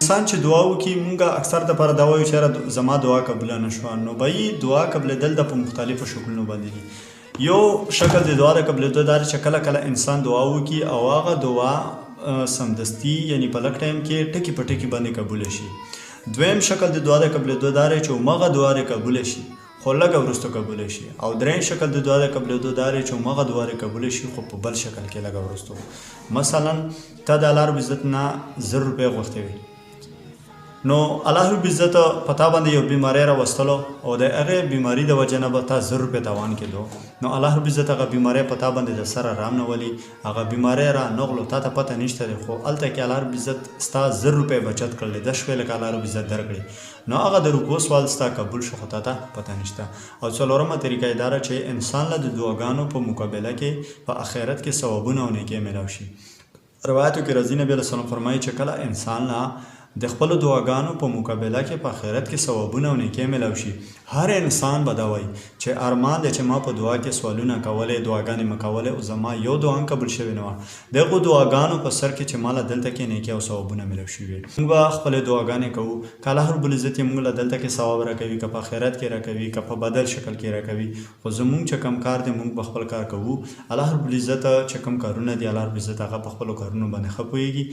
انسان چې دعا وکړي مونږ اکثر دپاره دا وایو چې یاره زما دعا قبوله نه شوه. نو بهی دعا قبلېدل د په مختلفو شکلونو باندې دي. یو شکل د دعا د قبلېدو دا دی چې کله کله انسان دعا وکړي او هغه دعا سمدستي یعنی په لږ ټایم کې ټکي په ټکي باندې قبوله شي. دویم شکل د دعا د قبلېدو دا دی چې همغه دعا دې قبوله شي خو لږ وروسته قبوله شي. او دریم شکل د دعا د قبلېدو دا دی چې همغه دعا دې قبوله شي خو په بل شکل کې لږ وروسته. مثلا تا د الله رب عزت نه 1000 روپۍ غوښتې وي، نو الله رب عزت په تا باندې یو بیماری راوستلو او د هغې بیماري د وجې نه به تا 1000 روپۍ تاوان کېدو. نو الله رب عزت هغه بیماری په تا باندې د سره رانولي، هغه بیماری را نغلو، تا ته پته نشته دی خو هلته کې الله رب عزت ستا 1000 روپۍ بچت کړلی 10 شپې لکه الله رب عزت درکړي. نو هغه د روپو سوال ستا قبول شو خو تا ته پته نشته. او څلورمه طریقه یې دا ده چې انسان له د دعاګانو په مقابله کې په آخرت کې ثوابونه او نیکۍ میلاو شي. روایاتو کې راځي نبي علیه السلام فرمایي چې کله انسان له د خپلو دعاګانو په مقابله کې په آخرت کې ثوابونه او نیکۍ میلاو شي، هر انسان به دا وایي چې ارمان دی چې ما په دعا کې سوالونه کولې، دعاګانې مې کولې او زما یو دعا هم قبول شوې نه وه. د هغو دعاګانو په سر کې چې ما له دلته کې نیکۍ او ثوابونه میلاو شوي. موږ به خپلې دعاګانې کوو، که الله رب العزت یې موږ له دلته کې ثواب راکوي، که په آخرت کې راکوي، که په بدل شکل کې راکوي، خو زموږ چې کوم کار دی موږ به خپل کار کوو. الله رب العزت چې کوم کارونه دي الله رب العزت هغه په خپلو کارونو باندې ښه پوهېږي.